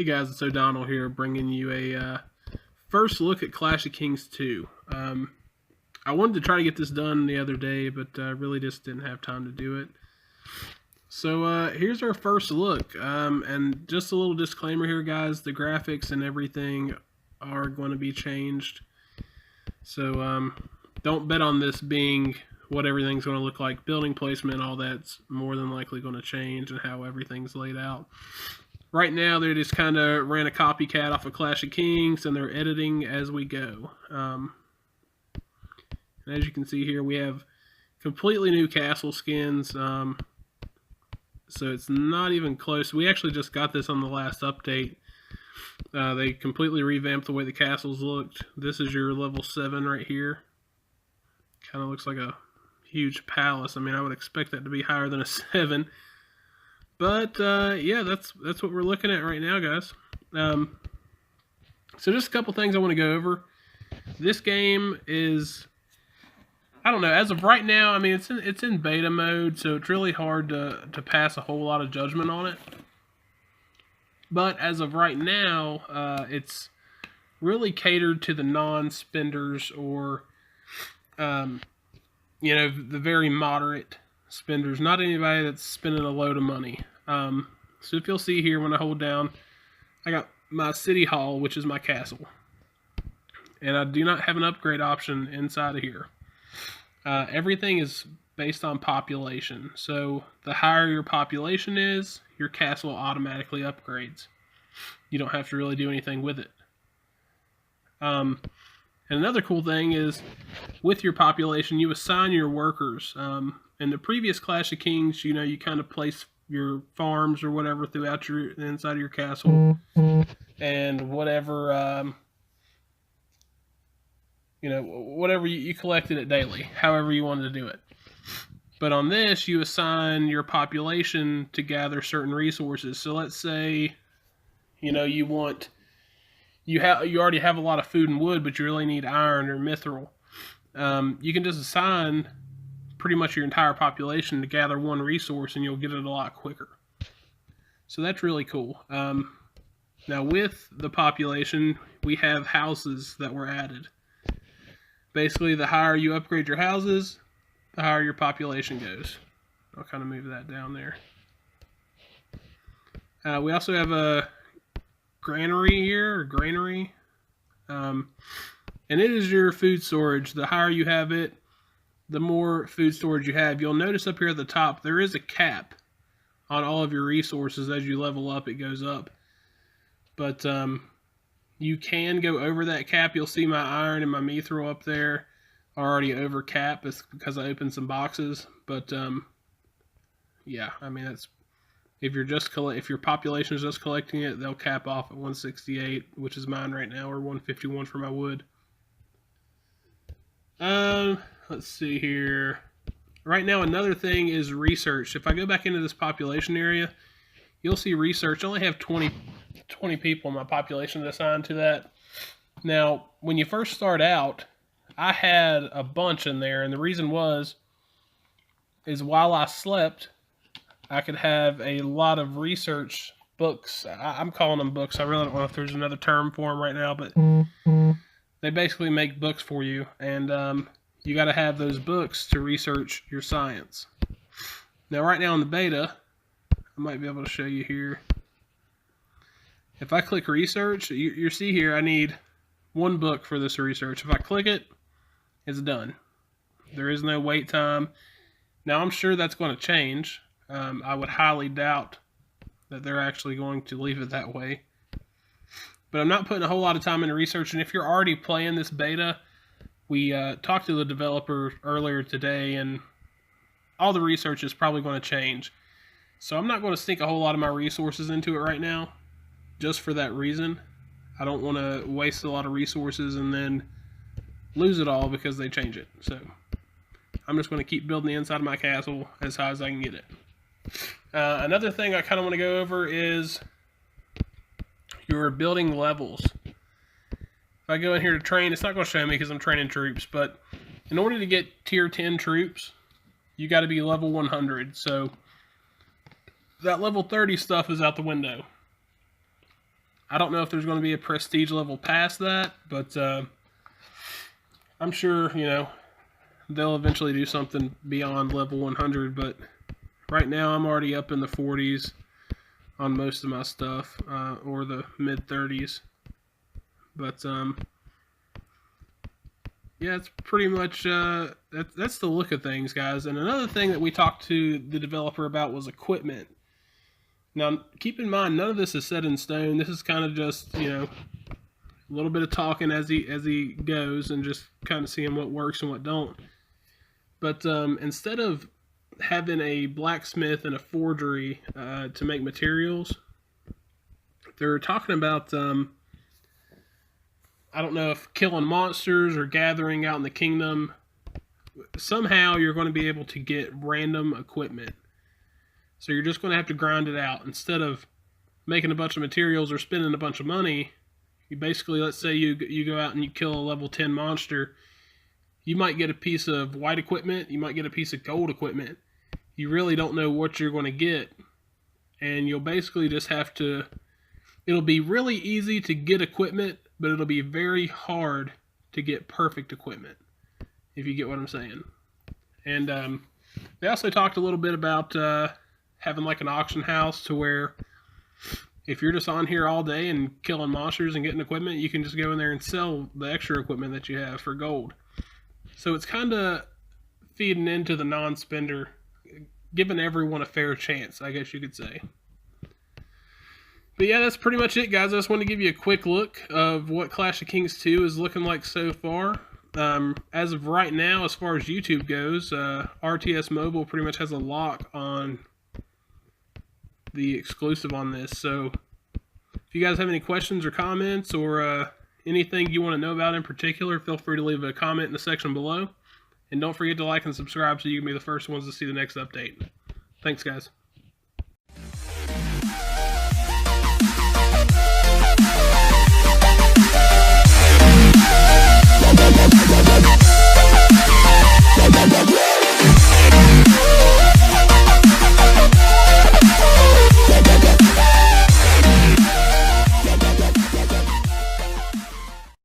guys, it's O'Donnell here, bringing you a first look at Clash of Kings 2. I wanted to try to get this done the other day, but really just didn't have time to do it. So here's our first look, and just a little disclaimer here, guys, the graphics and everything are going to be changed. So don't bet on this being what everything's going to look like. Building placement, all that's more than likely going to change, and how everything's laid out. Right now, they just kind of ran a copycat off of Clash of Kings, and they're editing as we go. And as you can see here, we have completely new castle skins. So it's not even close. We actually just got this on the last update. They completely revamped the way the castles looked. This is your level 7 right here. Kind of looks like a huge palace. I mean, I would expect that to be higher than a 7. But, yeah, that's what we're looking at right now, guys. So just a couple things I want to go over. This game is, I don't know, as of right now, I mean, it's in beta mode, so it's really hard to pass a whole lot of judgment on it. But as of right now, it's really catered to the non-spenders or, you know, the very moderate spenders, not anybody that's spending a load of money. So if you'll see here when I hold down, I got my city hall, which is my castle, and I do not have an upgrade option inside of here. Everything is based on population, so the higher your population is, your castle automatically upgrades. You don't have to really do anything with it. And another cool thing is, with your population, you assign your workers. In the previous Clash of Kings, you know, you kind of place your farms or whatever throughout the inside of your castle, and whatever, you know, whatever you collected it daily, however you wanted to do it. But on this, you assign your population to gather certain resources. So let's say, you know, you already have a lot of food and wood, but you really need iron or mithril. You can just assign pretty much your entire population to gather one resource, and you'll get it a lot quicker. So that's really cool. Now with the population, we have houses that were added. Basically, the higher you upgrade your houses, the higher your population goes. I'll kind of move that down there. We also have a granary here, or granary. And it is your food storage. The higher you have it, the more food storage you have. You'll notice up here at the top, there is a cap on all of your resources. As you level up, it goes up. But you can go over that cap. You'll see my iron and my mithril up there are already over cap. It's because I opened some boxes. But yeah, I mean, that's if your population is just collecting it, they'll cap off at 168, which is mine right now, or 151 for my wood. Let's see here. Right now, another thing is research. If I go back into this population area, you'll see research. I only have 20 people in my population assigned to that. Now, when you first start out, I had a bunch in there, and the reason is while I slept, I could have a lot of research books. I'm calling them books. I really don't know if there's another term for them right now, but they basically make books for you, and you got to have those books to research your science. Now, right now in the beta, I might be able to show you here. If I click research, you see here I need one book for this research. If I click it, it's done. There is no wait time. Now, I'm sure that's going to change. I would highly doubt that they're actually going to leave it that way. But I'm not putting a whole lot of time into research, and if you're already playing this beta, we talked to the developer earlier today, and all the research is probably going to change. So I'm not going to sink a whole lot of my resources into it right now, just for that reason. I don't want to waste a lot of resources and then lose it all because they change it. So I'm just going to keep building the inside of my castle as high as I can get it. Another thing I kind of want to go over is your building levels. If I go in here to train, it's not going to show me because I'm training troops, but in order to get tier 10 troops, you got to be level 100. So that level 30 stuff is out the window. I don't know if there's going to be a prestige level past that, but I'm sure, you know, they'll eventually do something beyond level 100, but right now I'm already up in the 40s on most of my stuff, or the mid 30s. But yeah, it's pretty much that's the look of things, guys. And another thing that we talked to the developer about was equipment. Now, keep in mind, none of this is set in stone. This is kind of just, you know, a little bit of talking as he goes, and just kind of seeing what works and what don't. But instead of having a blacksmith and a forgery to make materials, they're talking about I don't know if killing monsters or gathering out in the kingdom. Somehow you're going to be able to get random equipment. So you're just going to have to grind it out. Instead of making a bunch of materials or spending a bunch of money, you basically, let's say you go out and you kill a level 10 monster. You might get a piece of white equipment. You might get a piece of gold equipment. You really don't know what you're going to get. And you'll basically just have to... It'll be really easy to get equipment, but it'll be very hard to get perfect equipment, if you get what I'm saying. And they also talked a little bit about having like an auction house, to where if you're just on here all day and killing monsters and getting equipment, you can just go in there and sell the extra equipment that you have for gold. So it's kind of feeding into the non-spender, giving everyone a fair chance, I guess you could say. But yeah, that's pretty much it, guys. I just wanted to give you a quick look of what Clash of Kings 2 is looking like so far. As of right now, as far as YouTube goes, RTS Mobile pretty much has a lock on the exclusive on this. So if you guys have any questions or comments, or anything you want to know about in particular, feel free to leave a comment in the section below. And don't forget to like and subscribe so you can be the first ones to see the next update. Thanks, guys.